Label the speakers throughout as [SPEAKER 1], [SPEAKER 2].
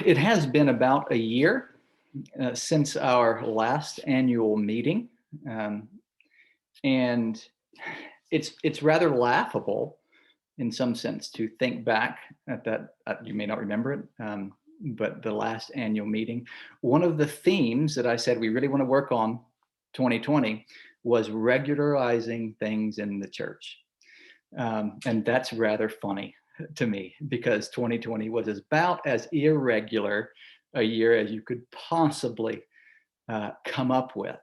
[SPEAKER 1] It has been about a year since our last annual meeting, um, and it's rather laughable in some sense to think back at that. You may not remember it, but the last annual meeting, one of the themes that I said we really want to work on 2020 was regularizing things in the church. And that's rather funny to me because 2020 was about as irregular a year as you could possibly come up with.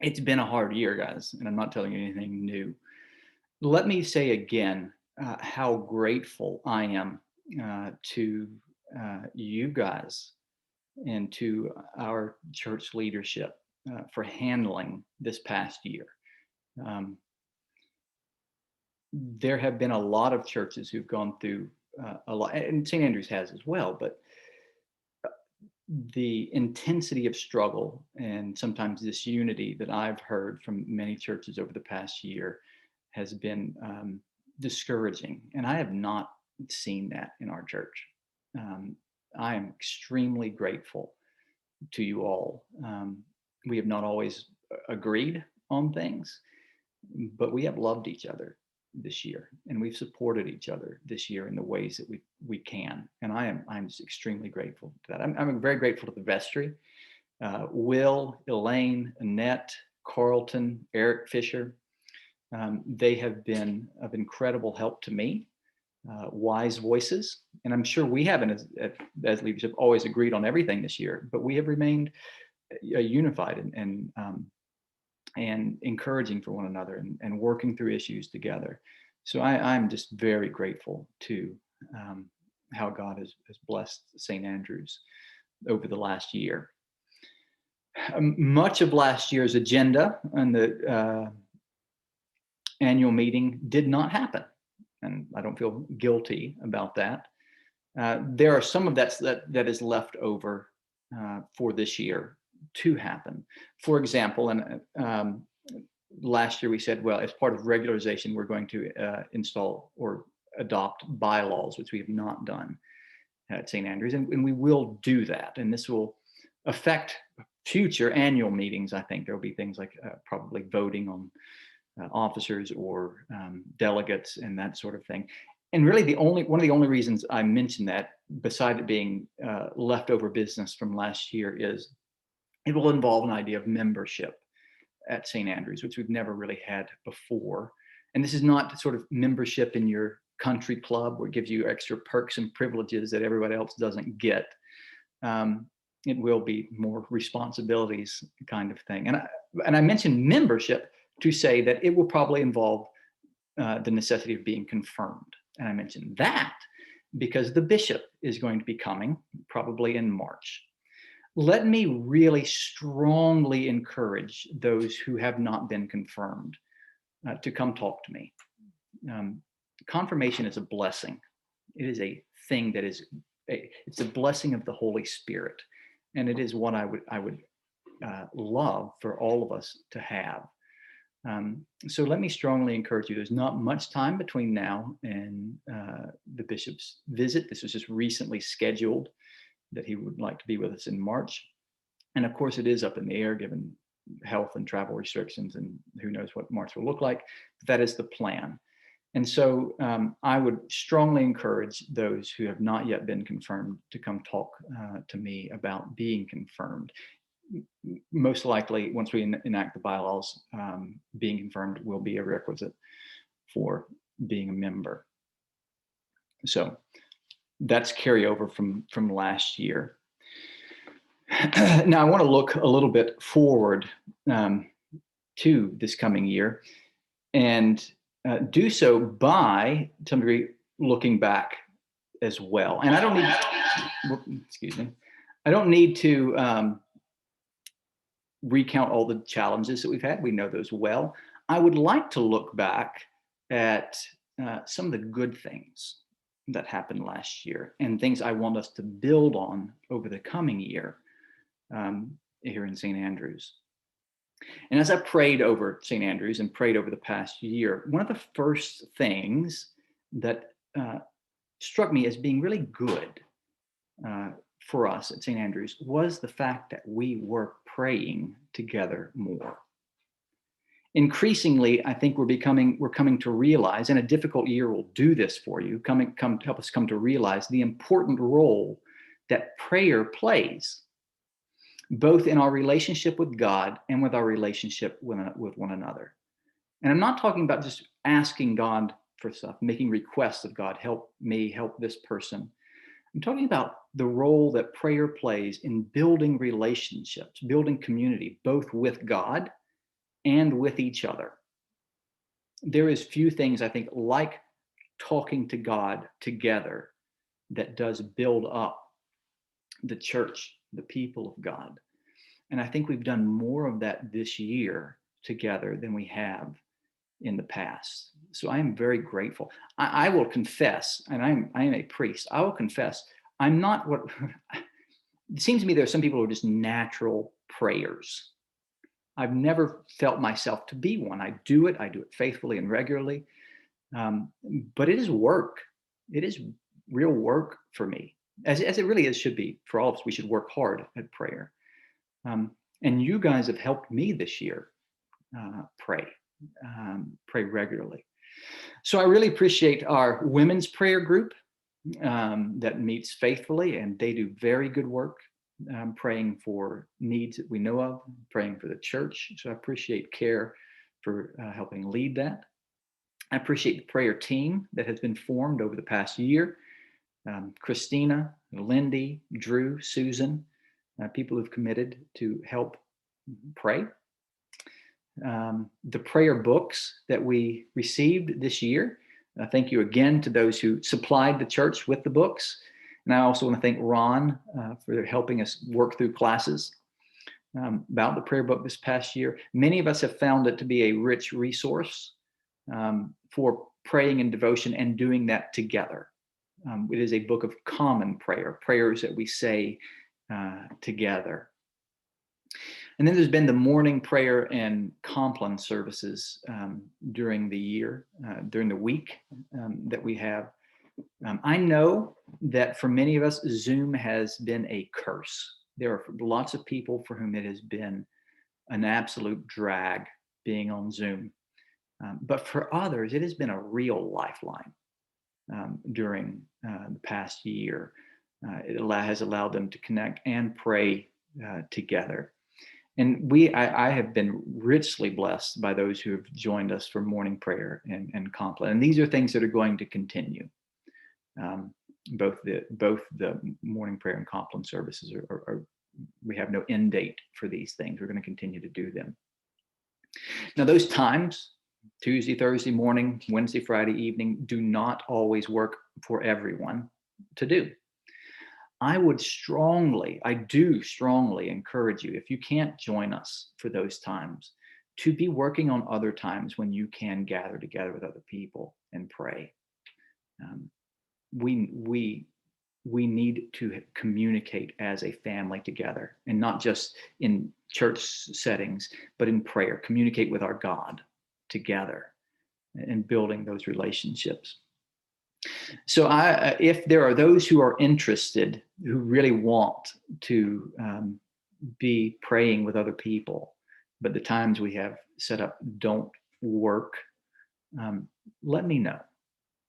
[SPEAKER 1] It's been a hard year, guys, and I'm not telling you anything new. Let me say again how grateful I am to you guys and to our church leadership for handling this past year. Um, there have been a lot of churches who've gone through a lot, and St. Andrews has as well, but the intensity of struggle and sometimes disunity that I've heard from many churches over the past year has been discouraging. And I have not seen that in our church. I am extremely grateful to you all. We have not always agreed on things, but we have loved each other this year, and we've supported each other this year in the ways that we can. And I'm just extremely grateful to that. I'm very grateful to the vestry, Will, Elaine, Annette, Carlton, Eric Fisher. They have been of incredible help to me, wise voices. And I'm sure we haven't, as leadership, always agreed on everything this year, but we have remained unified and encouraging for one another and working through issues together. So I'm just very grateful to how God has blessed St. Andrews over the last year. Much of last year's agenda and the annual meeting did not happen, and I don't feel guilty about that. There are some of that is left over for this year to happen. For example, and last year we said, well, as part of regularization, we're going to install or adopt bylaws, which we have not done at St. Andrews, and we will do that. And this will affect future annual meetings. I think there will be things like probably voting on officers or delegates and that sort of thing. And really one of the only reasons I mentioned that, beside it being leftover business from last year, is it will involve an idea of membership at St. Andrews, which we've never really had before. And this is not sort of membership in your country club where it gives you extra perks and privileges that everybody else doesn't get. It will be more responsibilities kind of thing. And I mentioned membership to say that it will probably involve the necessity of being confirmed. And I mentioned that because the bishop is going to be coming probably in March. Let me really strongly encourage those who have not been confirmed to come talk to me. Confirmation is a blessing. It is a thing that it's a blessing of the Holy Spirit. And it is what I would love for all of us to have. So let me strongly encourage you. There's not much time between now and the bishop's visit. This was just recently scheduled, that he would like to be with us in March. And of course, it is up in the air given health and travel restrictions, and who knows what March will look like. But that is the plan. And so I would strongly encourage those who have not yet been confirmed to come talk to me about being confirmed. Most likely, once we enact the bylaws, being confirmed will be a requisite for being a member. So that's carryover from last year. Now I want to look a little bit forward to this coming year, and do so by, to some degree, looking back as well. And I don't need, excuse me, I don't need to recount all the challenges that we've had. We know those well. I would like to look back at some of the good things that happened last year and things I want us to build on over the coming year here in St. Andrews. And as I prayed over St. Andrews and prayed over the past year, one of the first things that struck me as being really good for us at St. Andrews was the fact that we were praying together more. Increasingly, I think we're coming to realize, and a difficult year will do this for you, help us come to realize the important role that prayer plays, both in our relationship with God and with our relationship with one another. And I'm not talking about just asking God for stuff, making requests of God, help me, help this person. I'm talking about the role that prayer plays in building relationships, building community, both with God and with each other. There is few things, I think, like talking to God together that does build up the church, the people of God. And I think we've done more of that this year together than we have in the past. So I am very grateful. I will confess, and I am a priest, I will confess, I'm not what, it seems to me there are some people who are just natural prayers. I've never felt myself to be one. I do it faithfully and regularly. But it is work. It is real work for me, as it really is, should be for all of us. We should work hard at prayer. And you guys have helped me this year pray regularly. So I really appreciate our women's prayer group that meets faithfully, and they do very good work. Praying for needs that we know of, praying for the church. So I appreciate Care for helping lead that. I appreciate the prayer team that has been formed over the past year. Christina, Lindy, Drew, Susan, people who've committed to help pray. The prayer books that we received this year. Thank you again to those who supplied the church with the books. And I also want to thank Ron for helping us work through classes about the prayer book this past year. Many of us have found it to be a rich resource for praying and devotion and doing that together. It is a book of common prayer, prayers that we say together. And then there's been the morning prayer and compline services during the year, during the week that we have. I know that for many of us, Zoom has been a curse. There are lots of people for whom it has been an absolute drag being on Zoom. But for others, it has been a real lifeline during the past year. It has allowed them to connect and pray together. And I have been richly blessed by those who have joined us for morning prayer and compline. And these are things that are going to continue. Both the morning prayer and compline services are we have no end date for these things. We're going to continue to do them. Now, those times, Tuesday, Thursday morning, Wednesday, Friday evening, do not always work for everyone to do. I do strongly encourage you, if you can't join us for those times, to be working on other times when you can gather together with other people and pray. We need to communicate as a family together, and not just in church settings, but in prayer, communicate with our God together and building those relationships. So if there are those who are interested, who really want to be praying with other people, but the times we have set up don't work, let me know.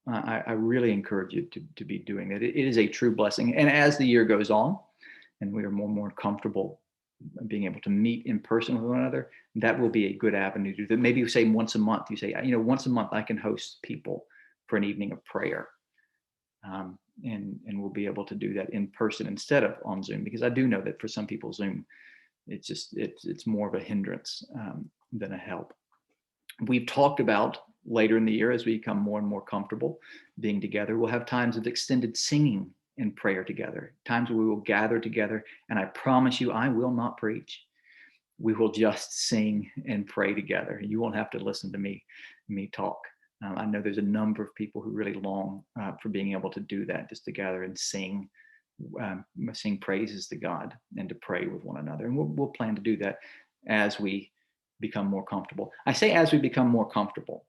[SPEAKER 1] I really encourage you to be doing it. It is a true blessing. And as the year goes on and we are more and more comfortable being able to meet in person with one another, that will be a good avenue to do that. Maybe you say once a month, once a month I can host people for an evening of prayer. And we'll be able to do that in person instead of on Zoom, because I do know that for some people, Zoom, it's more of a hindrance than a help. We've talked about later in the year, as we become more and more comfortable being together, we'll have times of extended singing and prayer together, times where we will gather together. And I promise you, I will not preach. We will just sing and pray together. You won't have to listen to me talk. I know there's a number of people who really long for being able to do that, just to gather and sing praises to God and to pray with one another. And we'll plan to do that as we become more comfortable. I say as we become more comfortable.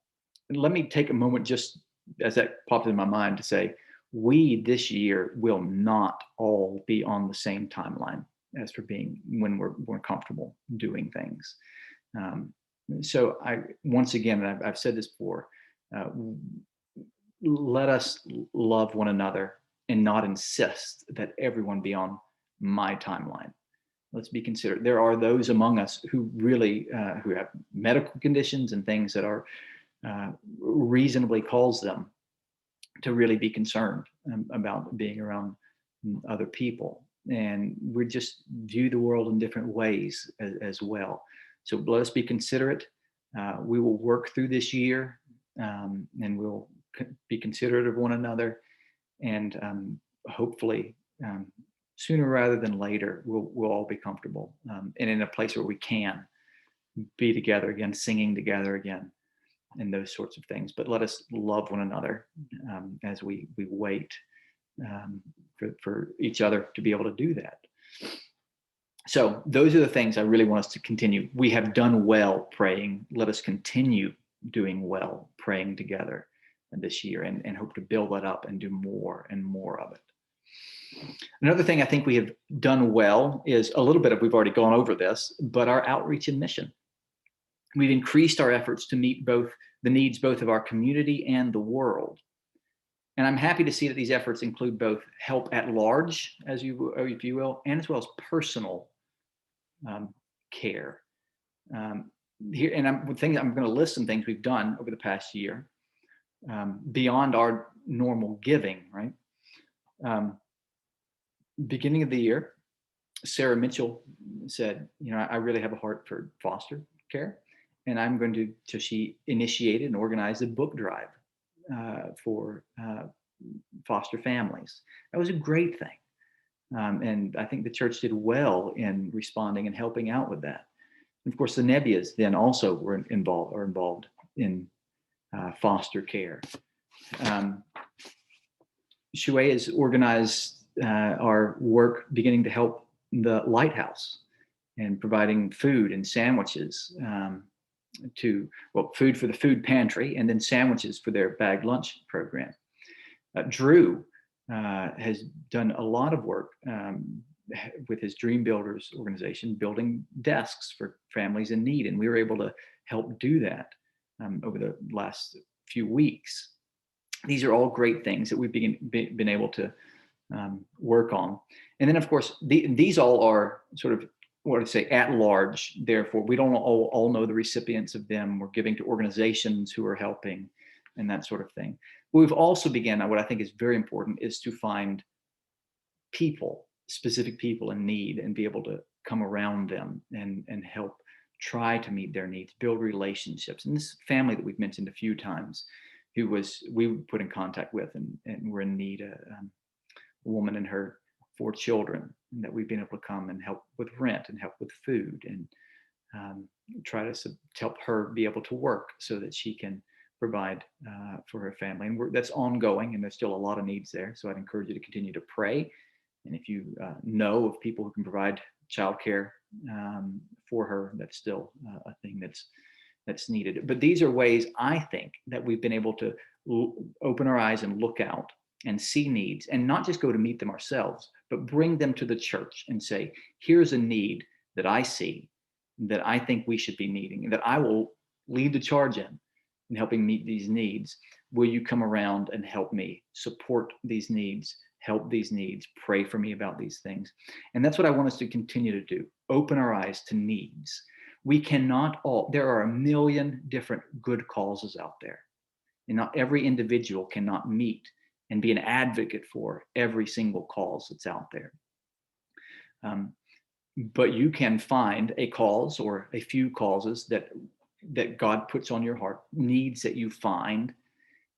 [SPEAKER 1] And let me take a moment, just as that popped in my mind, to say, we this year will not all be on the same timeline as for being when we're more comfortable doing things. Um, so once again, and I've said this before, uh, let us love one another and not insist that everyone be on my timeline. Let's be considerate. There are those among us who really who have medical conditions and things that are reasonably calls them to really be concerned about being around other people. And we just view the world in different ways as well. So let us be considerate. We will work through this year, and we'll be considerate of one another. And hopefully, sooner rather than later, we'll all be comfortable and in a place where we can be together again, singing together again, and those sorts of things. But let us love one another as we wait for each other to be able to do that. So those are the things I really want us to continue. We have done well praying. Let us continue doing well praying together this year, and hope to build that up and do more and more of it. Another thing I think we have done well is a little bit of, we've already gone over this, but our outreach and mission. We've increased our efforts to meet both the needs both of our community and the world. And I'm happy to see that these efforts include both help at large, if you will, and as well as personal care. Here, and I'm going to list some things we've done over the past year beyond our normal giving, right? Beginning of the year, Sarah Mitchell said, I really have a heart for foster care, and I'm going to, so she initiated and organized a book drive for foster families. That was a great thing. And I think the church did well in responding and helping out with that. And of course, the Nebbias then also were involved in foster care. Shuey has organized our work beginning to help the Lighthouse and providing food and sandwiches food for the food pantry, and then sandwiches for their bagged lunch program. Drew has done a lot of work with his Dream Builders organization, building desks for families in need. And we were able to help do that over the last few weeks. These are all great things that we've been able to work on. And then, of course, these all are sort of, what I say, at large. Therefore, we don't all know the recipients of them. We're giving to organizations who are helping and that sort of thing. But we've also begun, what I think is very important, is to find people, specific people in need, and be able to come around them and help try to meet their needs, build relationships. And this family that we've mentioned a few times, we put in contact with and were in need, a woman and her 4 children, and that we've been able to come and help with rent and help with food, and try to help her be able to work so that she can provide for her family. And that's ongoing, and there's still a lot of needs there. So I'd encourage you to continue to pray. And if you know of people who can provide childcare for her, that's still a thing that's needed. But these are ways, I think, that we've been able to open our eyes and look out and see needs, and not just go to meet them ourselves, but bring them to the church and say, here's a need that I see, that I think we should be meeting, and that I will lead the charge in helping meet these needs. Will you come around and help me support these needs, help these needs, pray for me about these things? And that's what I want us to continue to do. Open our eyes to needs. We cannot there are a million different good causes out there, and not every individual cannot meet and be an advocate for every single cause that's out there. But you can find a cause or a few causes that God puts on your heart, needs that you find,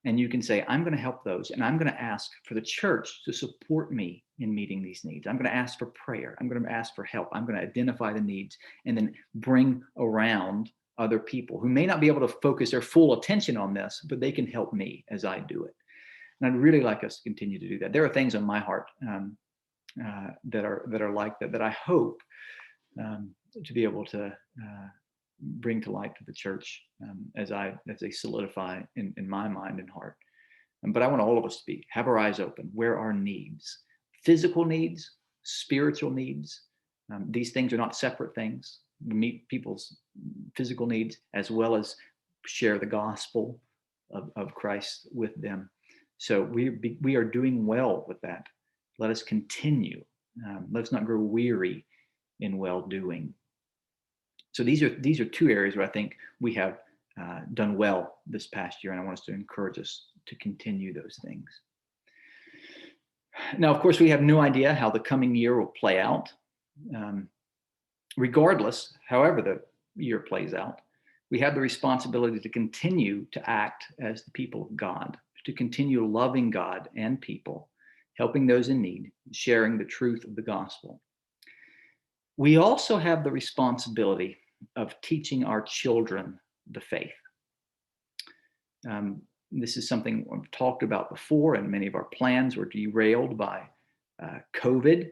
[SPEAKER 1] and you can say, I'm going to help those, and I'm going to ask for the church to support me in meeting these needs. I'm going to ask for prayer. I'm going to ask for help. I'm going to identify the needs, and then bring around other people who may not be able to focus their full attention on this, but they can help me as I do it. And I'd really like us to continue to do that. There are things on my heart that are like that I hope to be able to bring to light to the church as they solidify in my mind and heart. But I want all of us to have our eyes open. Where are needs? Physical needs, spiritual needs. These things are not separate things. We meet people's physical needs as well as share the gospel of Christ with them. So we are doing well with that. Let us continue. Let's not grow weary in well-doing. So these are two areas where I think we have done well this past year, and I want us to encourage us to continue those things. Now, of course, we have no idea how the coming year will play out. Regardless, however the year plays out, we have the responsibility to continue to act as the people of God, to continue loving God and people, helping those in need, sharing the truth of the gospel. We also have the responsibility of teaching our children the faith. This is something we've talked about before, and many of our plans were derailed by COVID.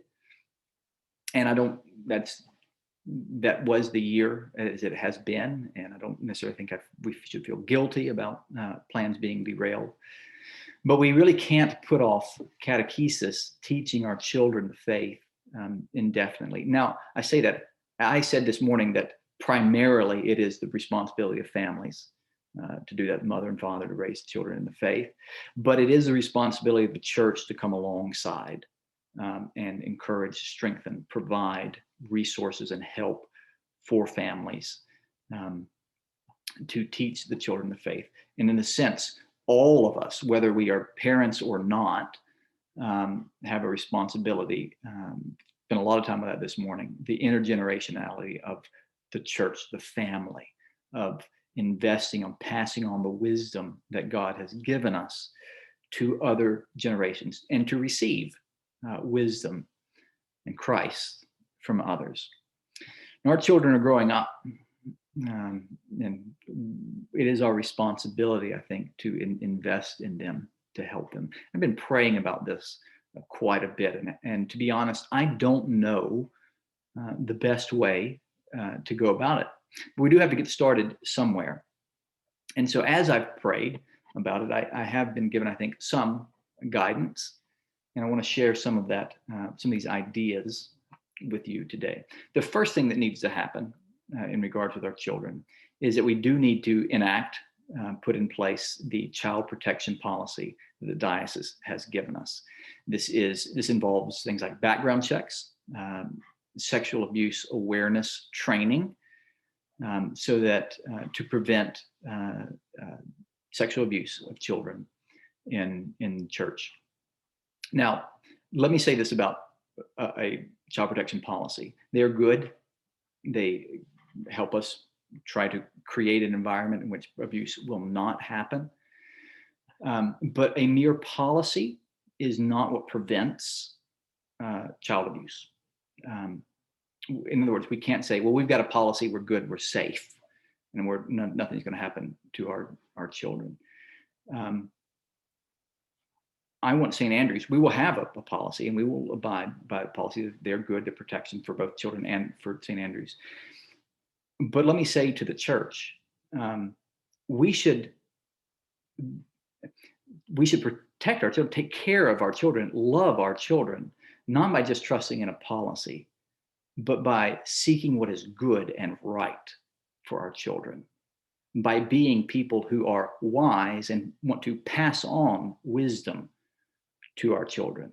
[SPEAKER 1] And that was the year as it has been, and I don't necessarily think we should feel guilty about plans being derailed. But we really can't put off catechesis, teaching our children the faith, indefinitely. Now, I said this morning that primarily it is the responsibility of families to do that, mother and father, to raise children in the faith. But it is the responsibility of the church to come alongside and encourage, strengthen, provide resources and help for families to teach the children the faith. And in a sense, all of us, whether we are parents or not, have a responsibility. Spent a lot of time with that this morning. The intergenerationality of the church, the family, of investing on passing on the wisdom that God has given us to other generations, and to receive wisdom and Christ from others. And our children are growing up, and it is our responsibility, I think, to invest in them, to help them. I've been praying about this quite a bit, and to be honest, I don't know the best way to go about it. But we do have to get started somewhere. And so as I've prayed about it, I have been given, I think, some guidance, and I want to share some of that, some of these ideas with you today. The first thing that needs to happen in regards with our children is that we do need to put in place the child protection policy that the diocese has given us. This involves things like background checks, sexual abuse awareness training, so that to prevent sexual abuse of children in church. Now, let me say this about a child protection policy. They're good. They help us try to create an environment in which abuse will not happen. But a mere policy is not what prevents child abuse. In other words, we can't say, well, we've got a policy, we're good, we're safe, and nothing's going to happen to our children. I want St. Andrews, we will have a policy, and we will abide by the policy. They're good, the protection for both children and for St. Andrews. But let me say to the church, we should protect our children, take care of our children, love our children, not by just trusting in a policy, but by seeking what is good and right for our children, by being people who are wise and want to pass on wisdom to our children,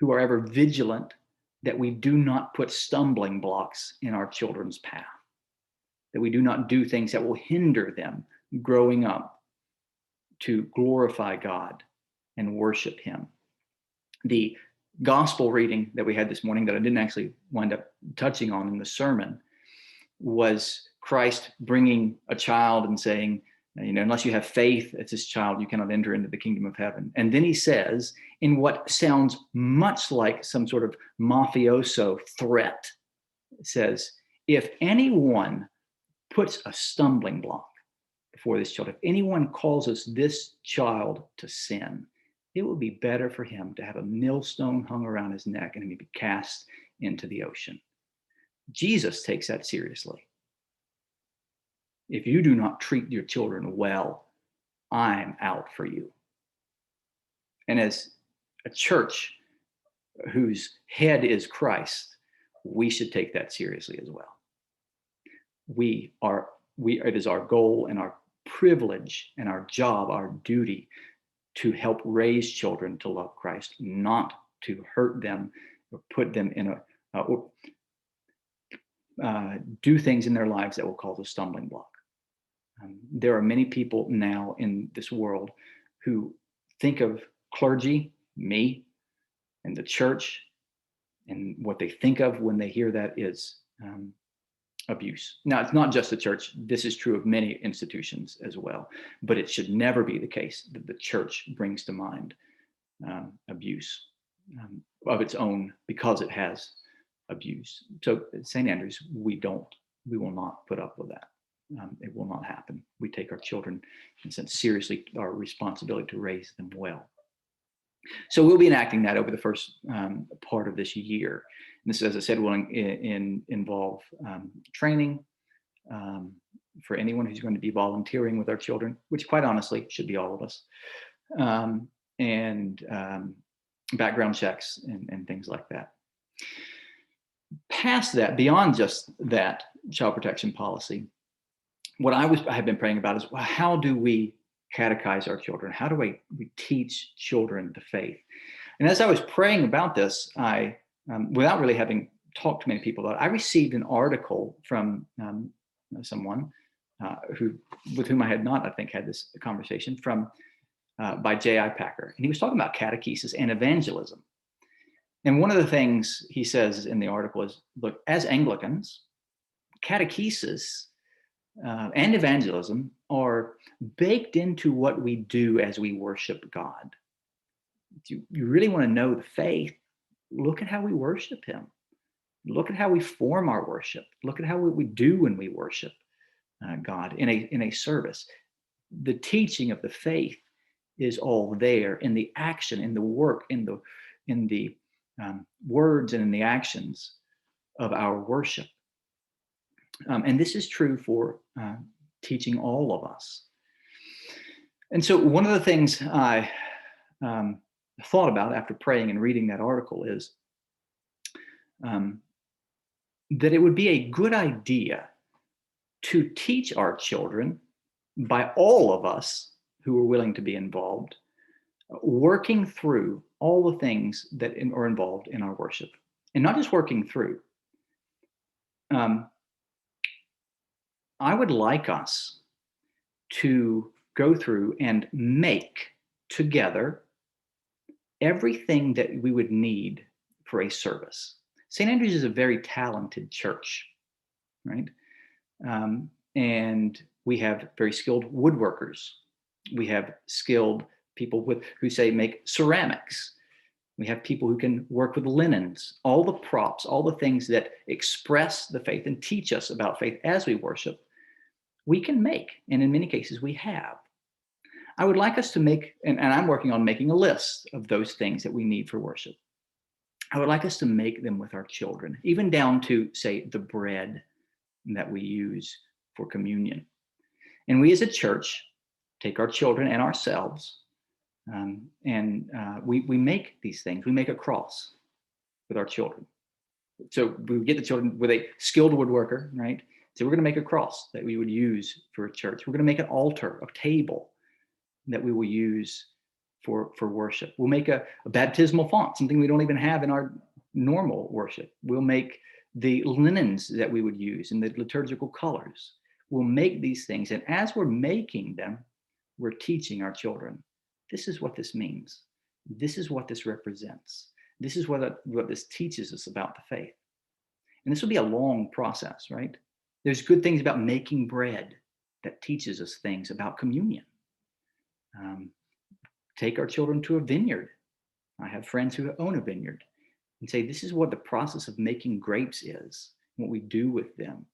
[SPEAKER 1] who are ever vigilant that we do not put stumbling blocks in our children's path, that we do not do things that will hinder them growing up to glorify God and worship Him. The gospel reading that we had this morning that I didn't actually wind up touching on in the sermon was Christ bringing a child and saying, unless you have faith as this child, you cannot enter into the kingdom of heaven. And then he says, in what sounds much like some sort of mafioso threat, it says, if anyone puts a stumbling block before this child, if anyone causes this child to sin, it would be better for him to have a millstone hung around his neck and he be cast into the ocean. Jesus takes that seriously. If you do not treat your children well, I'm out for you. And as a church whose head is Christ, we should take that seriously as well. It is our goal and our privilege and our job, our duty, to help raise children to love Christ, not to hurt them or put them in or do things in their lives that will cause a stumbling block. There are many people now in this world who think of clergy, me, and the church, and what they think of when they hear that is abuse. Now, it's not just the church. This is true of many institutions as well, but it should never be the case that the church brings to mind abuse of its own because it has abuse. So at St. Andrews, we will not put up with that. It will not happen. We take our children, in a sense, seriously, our responsibility to raise them well. So we'll be enacting that over the first part of this year. And this, as I said, will involve training for anyone who's going to be volunteering with our children, which quite honestly should be all of us, and background checks and things like that. Past that, beyond just that child protection policy, what I have been praying about is, well, how do we catechize our children? How do we teach children the faith? And as I was praying about this, I, without really having talked to many people about it, I received an article from someone with whom I had not, I think, had this conversation by J.I. Packer. And he was talking about catechesis and evangelism. And one of the things he says in the article is, look, as Anglicans, catechesis and evangelism are baked into what we do as we worship God. You really want to know the faith, look at how we worship him. Look at how we form our worship. Look at how we do when we worship God in a service. The teaching of the faith is all there in the action, in the work, in the words and in the actions of our worship. And this is true for teaching all of us. And so one of the things I thought about after praying and reading that article is that it would be a good idea to teach our children, by all of us who are willing to be involved, working through all the things that are involved in our worship. And not just working through. I would like us to go through and make together everything that we would need for a service. St. Andrews is a very talented church, right? And we have very skilled woodworkers. We have skilled people who make ceramics. We have people who can work with linens, all the props, all the things that express the faith and teach us about faith as we worship, we can make. And in many cases, we have. I would like us to make, and I'm working on making a list of those things that we need for worship. I would like us to make them with our children, even down to, say, the bread that we use for communion. And we as a church take our children and ourselves, we make these things. We make a cross with our children. So we get the children with a skilled woodworker, right? So we're going to make a cross that we would use for a church. We're going to make an altar, a table that we will use for worship. We'll make a baptismal font, something we don't even have in our normal worship. We'll make the linens that we would use and the liturgical colors. We'll make these things. And as we're making them, we're teaching our children, this is what this means. This is what this represents. This is what this teaches us about the faith. And this will be a long process, right? There's good things about making bread that teaches us things about communion. Take our children to a vineyard. I have friends who own a vineyard and say, this is what the process of making grapes is, what we do with them.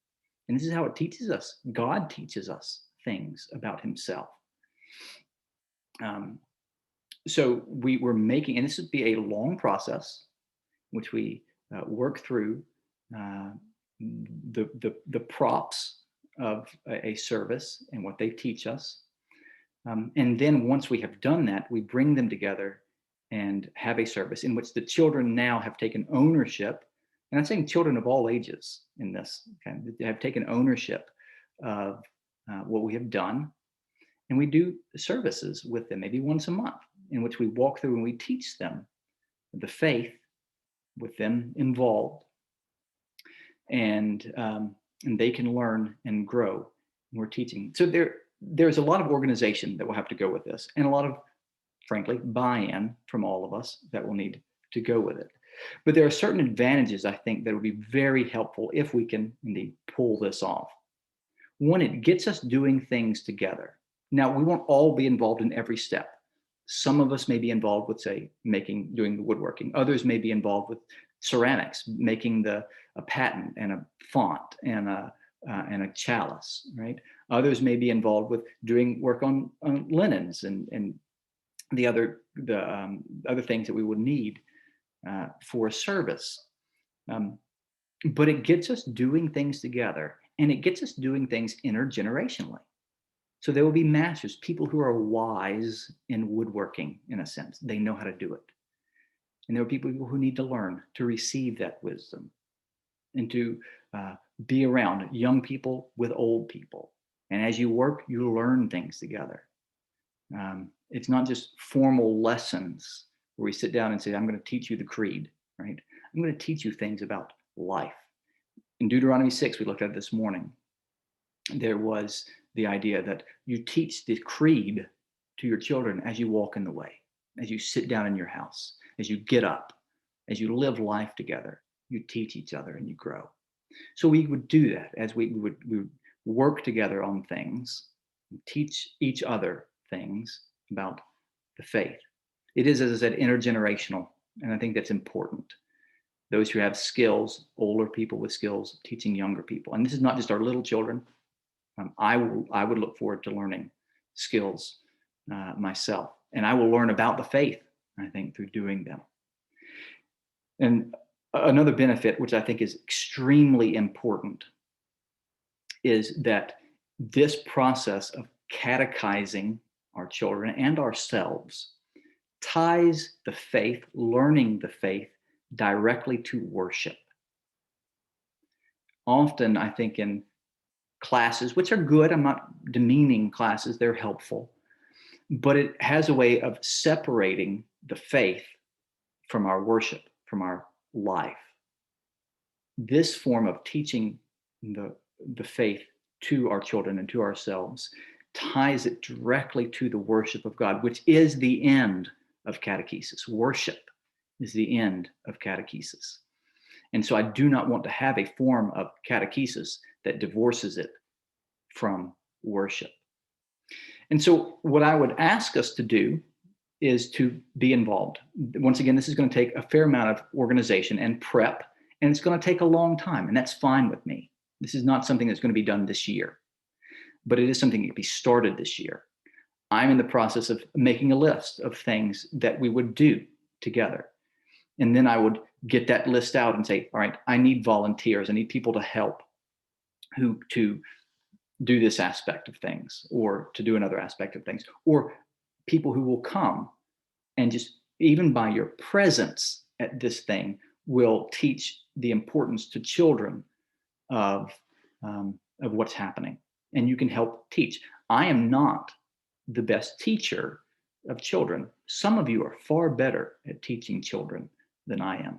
[SPEAKER 1] And this is how it teaches us. God teaches us things about himself. So we're making, and this would be a long process, which we work through the props of a service and what they teach us. And then once we have done that, we bring them together and have a service in which the children now have taken ownership. And I'm saying children of all ages in this, okay, they have taken ownership of what we have done. And we do services with them, maybe once a month, in which we walk through and we teach them the faith with them involved, and they can learn and grow. And we're teaching. So there's a lot of organization that will have to go with this, and a lot of, frankly, buy-in from all of us that will need to go with it. But there are certain advantages, I think, that would be very helpful if we can indeed pull this off. One, it gets us doing things together. Now, we won't all be involved in every step. Some of us may be involved with, say, doing the woodworking. Others may be involved with ceramics, making a patent and a font and a chalice, right? Others may be involved with doing work on linens and the other things that we would need for a service. But it gets us doing things together, and it gets us doing things intergenerationally. So there will be masters, people who are wise in woodworking, in a sense. They know how to do it. And there are people who need to learn to receive that wisdom and to be around young people with old people. And as you work, you learn things together. It's not just formal lessons where we sit down and say, I'm going to teach you the creed, right? I'm going to teach you things about life. In Deuteronomy 6, we looked at this morning, there was the idea that you teach the creed to your children as you walk in the way, as you sit down in your house, as you get up, as you live life together, you teach each other and you grow. So we would do that as we would work together on things, teach each other things about the faith. It is, as I said, intergenerational, and I think that's important. Those who have skills, older people with skills, teaching younger people. And this is not just our little children. I would look forward to learning skills myself. And I will learn about the faith, I think, through doing them. And another benefit, which I think is extremely important, is that this process of catechizing our children and ourselves ties the faith, learning the faith, directly to worship. Often, I think, in classes, which are good, I'm not demeaning classes, they're helpful, but it has a way of separating the faith from our worship, from our life. This form of teaching the faith to our children and to ourselves ties it directly to the worship of God, which is the end of catechesis. Worship is the end of catechesis. And so I do not want to have a form of catechesis that divorces it from worship. And so what I would ask us to do is to be involved. Once again, this is going to take a fair amount of organization and prep, and it's going to take a long time, and that's fine with me. This is not something that's going to be done this year, but it is something that can be started this year. I'm in the process of making a list of things that we would do together. And then I would get that list out and say, all right, I need volunteers. I need people to help to do this aspect of things, or to do another aspect of things, or people who will come and just, even by your presence at this thing, will teach the importance to children of what's happening. And you can help teach. I am not the best teacher of children. Some of you are far better at teaching children than I am.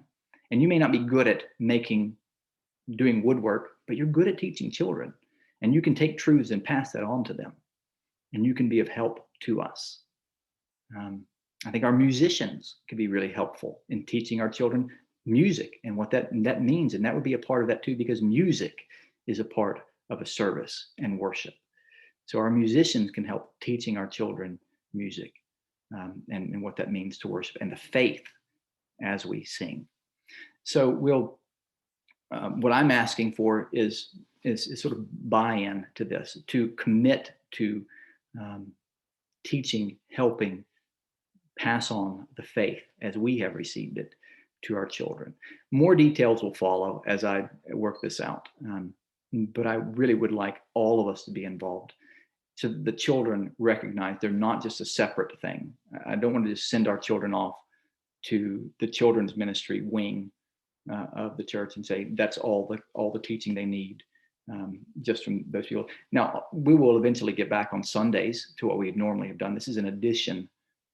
[SPEAKER 1] And you may not be good at doing woodwork, but you're good at teaching children. And you can take truths and pass that on to them. And you can be of help to us. I think our musicians could be really helpful in teaching our children music and what that means. And that would be a part of that too, because music is a part of a service and worship. So our musicians can help teaching our children music and what that means to worship and the faith as we sing. So what I'm asking for is sort of buy-in to this, to commit to teaching, helping pass on the faith as we have received it to our children. More details will follow as I work this out. But I really would like all of us to be involved, so the children recognize they're not just a separate thing. I don't want to just send our children off to the children's ministry wing of the church and say that's all the teaching they need, just from those people. Now, we will eventually get back on Sundays to what we normally have done. This is an addition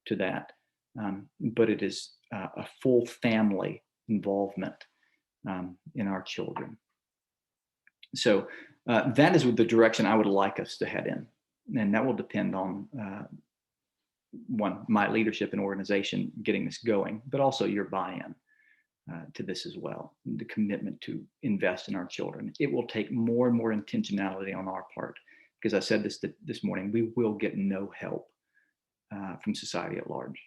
[SPEAKER 1] to that, but it is a full family involvement in our children. So that is the direction I would like us to head in, and that will depend on my leadership and organization getting this going, but also your buy-in to this as well, the commitment to invest in our children. It will take more and more intentionality on our part, because I said this morning, we will get no help from society at large.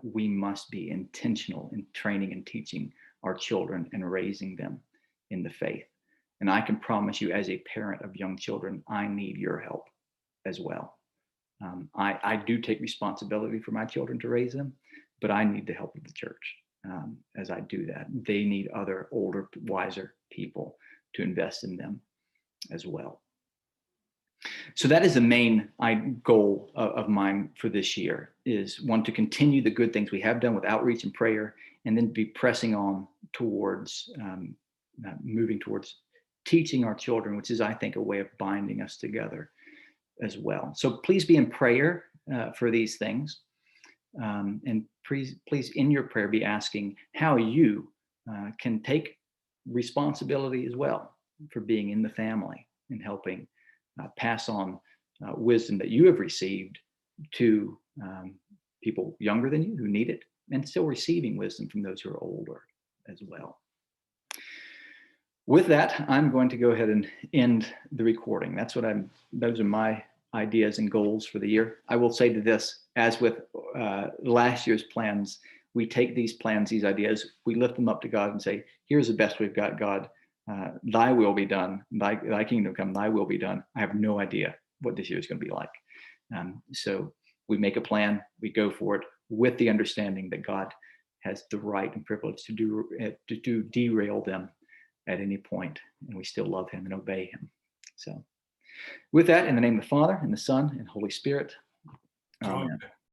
[SPEAKER 1] We must be intentional in training and teaching our children and raising them in the faith. And I can promise you, as a parent of young children, I need your help as well. I do take responsibility for my children to raise them, but I need the help of the church as I do that. They need other older, wiser people to invest in them as well. So that is the main goal of mine for this year, is one, to continue the good things we have done with outreach and prayer, and then be pressing on towards moving towards teaching our children, which is, I think, a way of binding us together as well. So please be in prayer for these things. And please, in your prayer, be asking how you can take responsibility as well for being in the family and helping pass on wisdom that you have received to people younger than you who need it, and still receiving wisdom from those who are older as well. With that, I'm going to go ahead and end the recording. Those are my ideas and goals for the year. I will say to this, as with last year's plans, we take these plans, these ideas, we lift them up to God and say, here's the best we've got, God. Thy will be done, thy kingdom come, thy will be done. I have no idea what this year is going to be like. So we make a plan, we go for it with the understanding that God has the right and privilege to derail them at any point, and we still love him and obey him. So with that, in the name of the Father and the Son and Holy Spirit, amen.